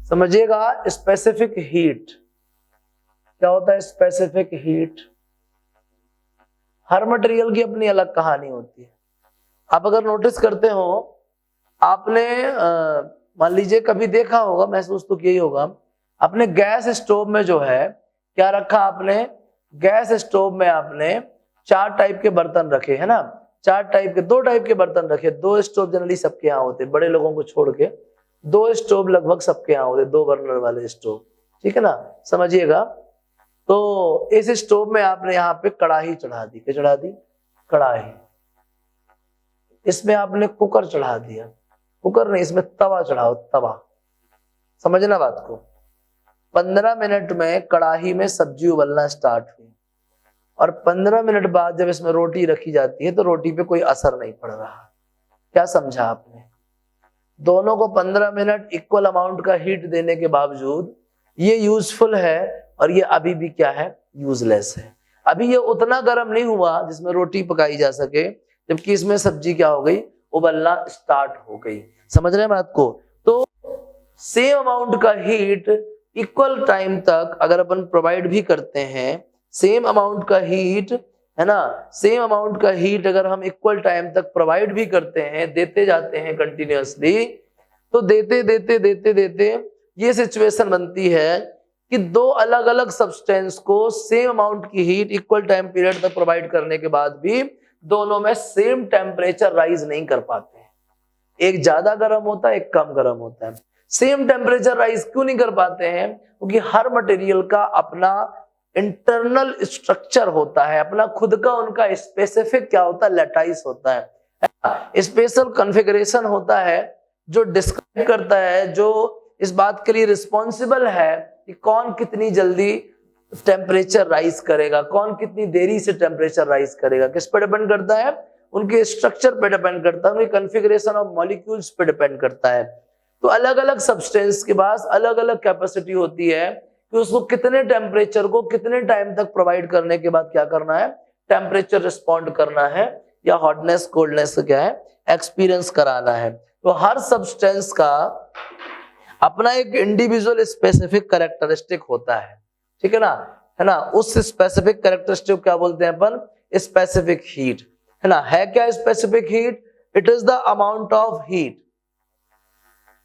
समझिएगा specific heat क्या होता है। स्पेसिफिक हीट, हर मटेरियल की अपनी अलग कहानी होती है। आप अगर नोटिस करते हो, आपने मान लीजिए कभी देखा होगा, महसूस तो किया ही होगा, अपने गैस स्टोव में जो है क्या रखा आपने, गैस स्टोव में आपने 4 टाइप के बर्तन रखे है ना, 2 टाइप के बर्तन रखे। 2 स्टोव जनरली सबके यहाँ होते, बड़े लोगों को छोड़ के 2 स्टोव लगभग सबके यहाँ होते, 2 बर्नर वाले स्टोव, ठीक है ना। समझिएगा, तो इस स्टोव में आपने यहाँ पे कढ़ाई चढ़ा दी, क्या चढ़ा दी, कढ़ाई। इसमें आपने कुकर चढ़ा दिया, कुकर नहीं, इसमें तवा चढ़ाओ, तवा। समझना बात को। 15 मिनट में कढ़ाई में सब्जी उबलना स्टार्ट हुई, और 15 मिनट बाद जब इसमें रोटी रखी जाती है तो रोटी पे कोई असर नहीं पड़ रहा। क्या समझा आपने? दोनों को 15 मिनट इक्वल अमाउंट का हीट देने के बावजूद ये यूजफुल है और ये अभी भी क्या है, यूजलेस है। अभी ये उतना गर्म नहीं हुआ जिसमें रोटी पकाई जा सके, जबकि इसमें सब्जी क्या हो गई, उबलना स्टार्ट हो गई। समझ रहे हैं बात को? तो सेम अमाउंट का हीट इक्वल टाइम तक अगर अपन प्रोवाइड भी करते हैं, सेम अमाउंट का हीट है ना, सेम अमाउंट का हीट अगर हम इक्वल टाइम तक प्रोवाइड भी करते हैं, देते जाते हैं कंटिन्यूअसली, तो देते देते देते देते ये सिचुएशन बनती है कि 2 अलग अलग सब्सटेंस को सेम अमाउंट की हीट इक्वल टाइम पीरियड तक प्रोवाइड करने के बाद भी दोनों में सेम टेम्परेचर राइज नहीं कर पाते हैं। एक ज्यादा गर्म होता है, एक कम गर्म होता है। सेम टेम्परेचर राइज क्यों नहीं कर पाते हैं? क्योंकि हर मटेरियल का अपना इंटरनल स्ट्रक्चर होता है, अपना खुद का उनका स्पेसिफिक क्या होता है, लैटाइस होता है, स्पेशल कॉन्फ़िगरेशन होता है, जो डिस्क्राइब करता है, जो इस बात के लिए रिस्पॉन्सिबल है कि कौन कितनी जल्दी टेम्परेचर राइज करेगा, कौन कितनी देरी से टेम्परेचर राइज करेगा। किस पे डिपेंड करता है? उनके स्ट्रक्चर पे डिपेंड करता है, उनके कॉन्फ़िगरेशन ऑफ मॉलिक्यूल्स पे डिपेंड करता है। तो अलग अलग सब्सटेंस के पास अलग अलग कैपेसिटी होती है कि उसको कितने टेम्परेचर को कितने टाइम तक प्रोवाइड करने के बाद क्या करना है, टेम्परेचर रिस्पॉन्ड करना है, या हॉटनेस कोल्डनेस क्या है, एक्सपीरियंस कराना है। तो हर सब्सटेंस का अपना एक इंडिविजुअल स्पेसिफिक कैरेक्टरिस्टिक होता है, ठीक है ना, उस स्पेसिफिक कैरेक्टरिस्टिक क्या बोलते हैं अपन, स्पेसिफिक हीट, है ना। है क्या specific heat? It is the amount of heat,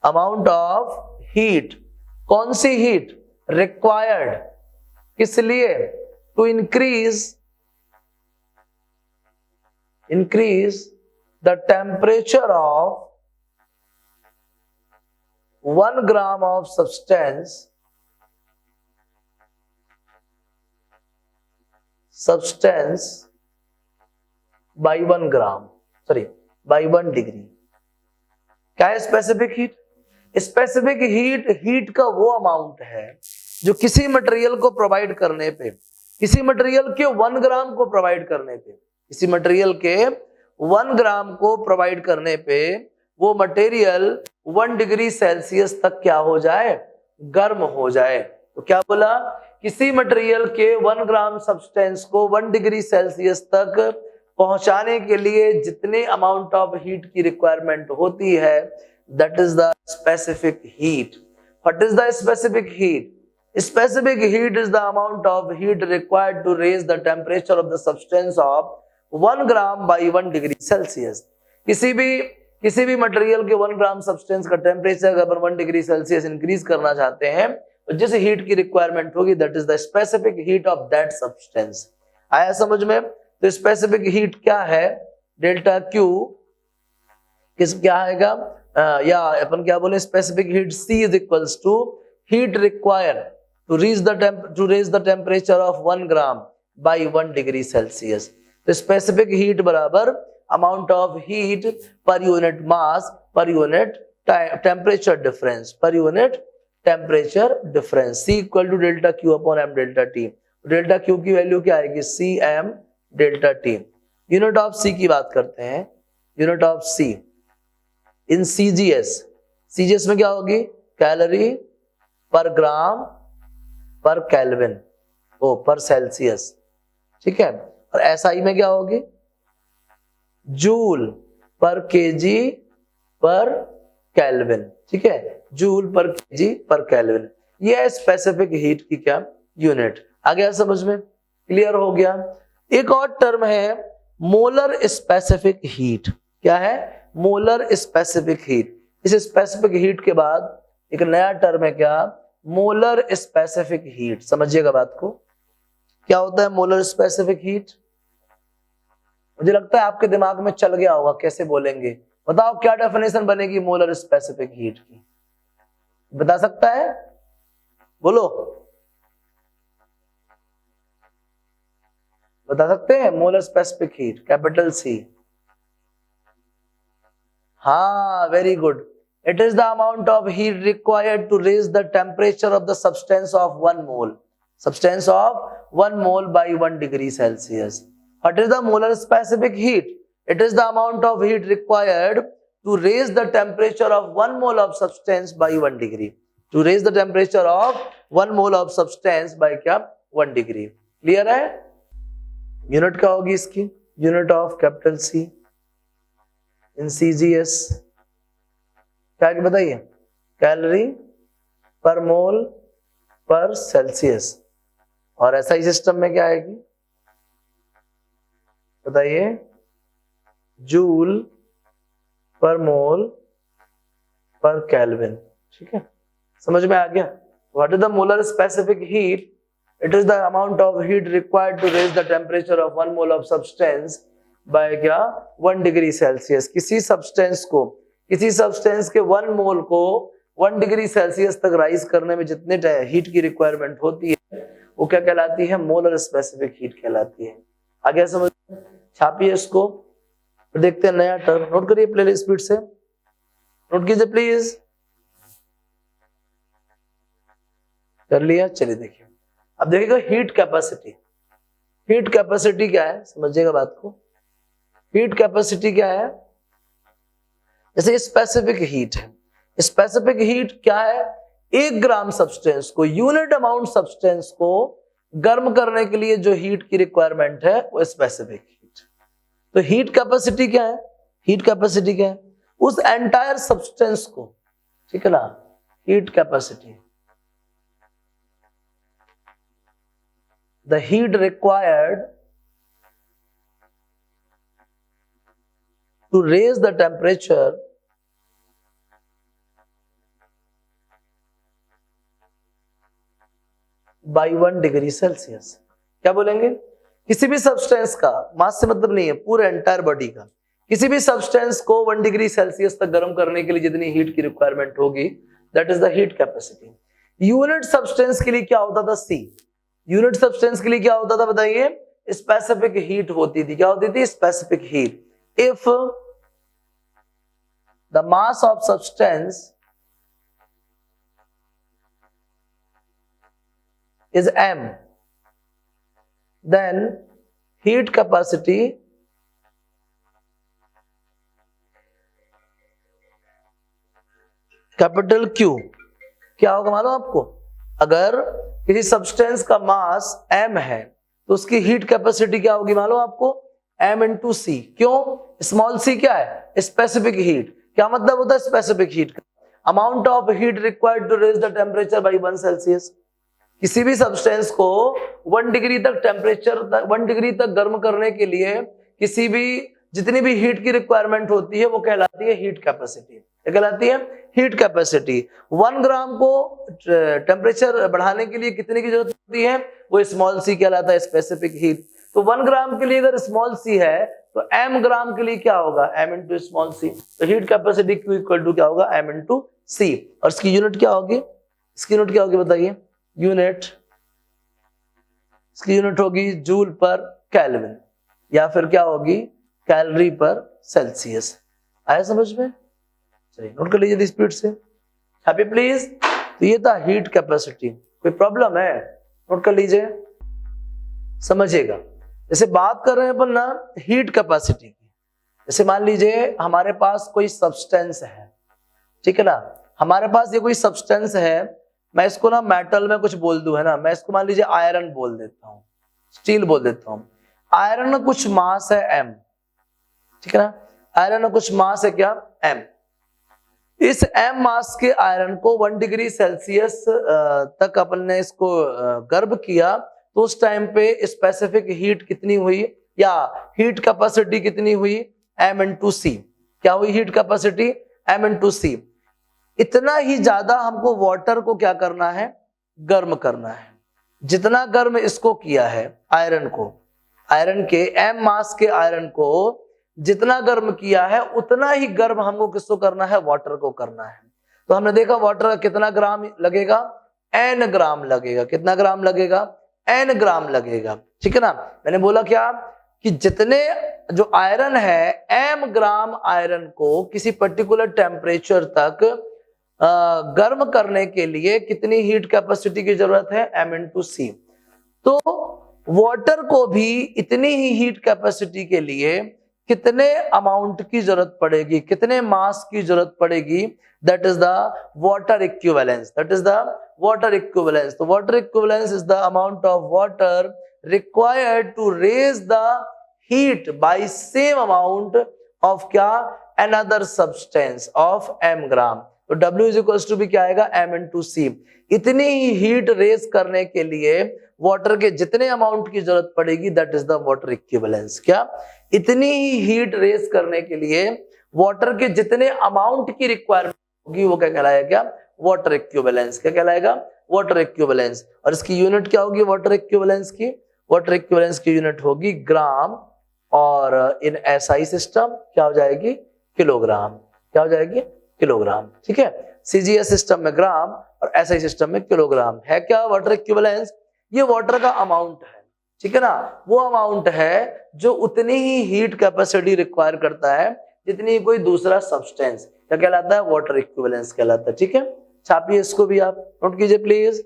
amount of heat. कौन सी हीट? रिक्वायर्ड, किस लिए? To increase the temperature of 1 gram of substance by 1 gram, by 1 degree। क्या है स्पेसिफिक हीट? स्पेसिफिक हीट का वो अमाउंट है जो किसी मटेरियल को प्रोवाइड करने पे, किसी मटेरियल के 1 ग्राम को प्रोवाइड करने पे, किसी मटेरियल के 1 ग्राम को प्रोवाइड करने पे वो मटेरियल 1 डिग्री सेल्सियस तक क्या हो जाए, गर्म हो जाए। तो क्या बोला? किसी मटेरियल के 1 ग्राम सब्सटेंस को 1 डिग्री सेल्सियस तक पहुंचाने के लिए जितने अमाउंट ऑफ हीट की रिक्वायरमेंट होती है, that is the specific heat. What is the specific heat? Specific heat is the amount of heat required to raise the temperature of the substance of 1 gram by 1 degree Celsius। किसी भी material के 1 ग्राम substance का temperature अगर 1 degree Celsius increase करना चाहते हैं तो जिस हीट की रिक्वायरमेंट होगी, that is the specific heat of that substance. आया समझ में? तो स्पेसिफिक हीट क्या है? डेल्टा क्यू क्या आएगा, या अपन क्या बोले, specific heat C is equals to heat required to raise the temperature of 1 gram by 1 degree Celsius। तो स्पेसिफिक हीट बराबर अमाउंट ऑफ हीट पर यूनिट मास पर यूनिट टेम्परेचर डिफरेंस, पर unit temperature difference. C equal to delta Q upon M delta T. Delta Q की value क्या आएगी? C m delta T. Unit of C की बात करते हैं, unit of C in CGS में क्या होगी? कैलोरी पर ग्राम पर केल्विन, पर सेल्सियस, ठीक है। और SI में क्या होगी? जूल पर केजी पर केल्विन, ठीक है, जूल पर केजी पर केल्विन, ये है स्पेसिफिक हीट की क्या यूनिट। आ गया समझ में, क्लियर हो गया। एक और टर्म है मोलर स्पेसिफिक हीट। क्या है? Molar specific heat. इस स्पेसिफिक हीट के बाद एक नया टर्म है क्या, मोलर स्पेसिफिक हीट। समझिएगा बात को, क्या होता है मोलर स्पेसिफिक हीट? मुझे लगता है आपके दिमाग में चल गया होगा कैसे बोलेंगे। बताओ क्या डेफिनेशन बनेगी मोलर स्पेसिफिक हीट की, बता सकता है? बोलो, बता सकते हैं molar specific heat, capital C. हाँ, very good. It is the amount of heat required to raise the temperature of the substance of 1 mole, substance of 1 mole by 1 degree Celsius. What is the molar specific heat? It is the amount of heat required to raise the temperature of 1 mole of substance by 1 degree. To raise the temperature of 1 mole of substance by क्या 1 degree. Clear है? Unit क्या होगी इसकी? Unit of capital C in CGS क्या बताइए? Calorie पर मोल पर Celsius. और एसआई सिस्टम में क्या आएगी बताइए? जूल पर मोल पर केल्विन। ठीक है, समझ में आ गया? What is the molar specific heat? It is the amount of heat required to raise the temperature of 1 mole of substance by क्या 1 डिग्री सेल्सियस। किसी सब्सटेंस के 1 मोल को 1 डिग्री सेल्सियस तक राइज करने में जितने हीट की रिक्वायरमेंट होती है वो क्या कहलाती है? मोलर स्पेसिफिक हीट कहलाती है। आगे समझ, छापिए इसको, फिर देखते हैं नया टर्म। नोट करिए प्ले स्पीड से, नोट कीजिए प्लीज। कर लिया? चलिए देखिए, अब देखिएगा हीट कैपेसिटी। हीट कैपेसिटी क्या है समझिएगा बात को। हीट कैपेसिटी क्या है? जैसे स्पेसिफिक हीट है, स्पेसिफिक हीट क्या है? 1 ग्राम सब्सटेंस को, यूनिट अमाउंट सब्सटेंस को गर्म करने के लिए जो हीट की रिक्वायरमेंट है वो स्पेसिफिक हीट। तो हीट कैपेसिटी क्या है? हीट कैपेसिटी क्या है? उस एंटायर सब्सटेंस को, ठीक है ना, heat capacity, the heat required to raise the temperature by 1 degree Celsius. क्या बोलेंगे? किसी भी सब्सटेंस का, मास से मतलब नहीं है, पूरे एंटायर बॉडी का, किसी भी सब्सटेंस को 1 डिग्री सेल्सियस तक गर्म करने के लिए जितनी हीट की रिक्वायरमेंट होगी, that is the heat capacity. Unit substance के लिए क्या होता था? सी। यूनिट सब्सटेंस के लिए क्या होता था बताइए? स्पेसिफिक हीट होती थी। क्या होती थी? Specific heat. If the mass of substance is m, then heat capacity capital Q क्या होगा मालूम आपको? अगर किसी सब्सटेंस का मास m है तो उसकी हीट कैपेसिटी क्या होगी मालूम आपको? m into C. क्यों? स्मॉल c क्या है? Specific heat. क्या मतलब होता है स्पेसिफिक हीट का? Amount of heat required to raise the temperature by 1 Celsius. किसी भी सब्सटेंस को 1 डिग्री तक टेम्परेचर, 1 डिग्री तक गर्म करने के लिए किसी भी जितनी भी हीट की रिक्वायरमेंट होती है वो कहलाती है हीट कैपेसिटी। क्या कहलाती है? Heat capacity. 1 ग्राम को टेम्परेचर बढ़ाने के लिए कितने की जरूरत होती है? वो स्मॉल सी कहलाता है, स्पेसिफिक हीट। तो 1 ग्राम के लिए अगर स्मॉल सी है तो m ग्राम के लिए क्या होगा? m into small C. तो heat capacity Q equal to क्या होगा? m into C. और इसकी यूनिट क्या होगी? इसकी यूनिट क्या होगी बताइए? यूनिट, इसकी यूनिट होगी जूल पर केल्विन, या फिर क्या होगी? कैलोरी पर सेल्सियस। आया समझ में? चलिए नोट कर लीजिए स्पीड से, हैप्पी प्लीज। तो ये था हीट कैपेसिटी। कोई प्रॉब्लम है? नोट कर लीजिए, समझिएगा। जैसे बात कर रहे हैं अपन ना हीट कैपेसिटी की, जैसे मान लीजिए हमारे पास कोई सब्सटेंस है, ठीक है ना, हमारे पास ये कोई सब्सटेंस है, मैं इसको ना मेटल में कुछ बोल दूं, है ना, मैं इसको मान लीजिए आयरन बोल देता हूं, स्टील बोल देता हूं। आयरन में कुछ मास है m, ठीक है ना, आयरन में कुछ मास है क्या? m। इस m मास के आयरन को 1 डिग्री सेल्सियस तक अपन ने इसको गर्म किया, तो उस टाइम पे स्पेसिफिक हीट कितनी हुई, या हीट कैपेसिटी कितनी हुई, m/c। क्या हुई हीट कैपेसिटी, m/c। इतना ही ज्यादा हमको वाटर को क्या करना है, गर्म करना है। जितना गर्म इसको किया है आयरन को, आयरन के m मास के आयरन को जितना गर्म किया है उतना ही गर्म हमको किसको करना है, वाटर को करना है। तो हमने देखा वाटर का कितना ग्राम लगेगा, n ग्राम लगेगा। कितना ग्राम लगेगा, n ग्राम लगेगा। ठीक है ना। मैंने बोला क्या कि जितने जो आयरन है, m ग्राम आयरन को किसी पर्टिकुलर टेम्परेचर तक गर्म करने के लिए कितनी हीट कैपेसिटी की जरूरत है, m/c। तो वाटर को भी इतनी ही हीट कैपेसिटी के लिए कितने अमाउंट की जरूरत पड़ेगी, कितने मास की जरूरत पड़ेगी, that is the water equivalence. That is the water equivalence. तो water equivalence is the amount of water required to raise the heat by same amount of क्या, another substance of m gram. तो W is equals to भी क्या आएगा, m/c। इतनी ही heat raise करने के लिए वाटर के जितने अमाउंट की जरूरत पड़ेगी, that is the water equivalence. क्या, इतनी ही हीट रेज करने के लिए वाटर के जितने अमाउंट की रिक्वायरमेंट होगी वो क्या कहलाएगा, क्या, वाटर इक्विवेलेंस। क्या कहलाएगा, वाटर इक्विवेलेंस। और इसकी यूनिट क्या होगी वाटर इक्विवेलेंस की, वाटर इक्विवेलेंस की यूनिट होगी ग्राम, और इन एसआई सिस्टम क्या हो जाएगी, किलोग्राम। क्या हो जाएगी, किलोग्राम। ठीक है। सीजीएस सिस्टम में ग्राम और एसआई सिस्टम में किलोग्राम। है क्या वाटर इक्विवेलेंस, ये वाटर का अमाउंट है। ठीक है ना, वो अमाउंट है जो उतनी ही हीट कैपेसिटी रिक्वायर करता है जितनी कोई दूसरा सब्सटेंस। क्या कहलाता है, वाटर इक्विवेलेंस कहलाता है। ठीक है, छापिए इसको भी, आप नोट कीजिए प्लीज।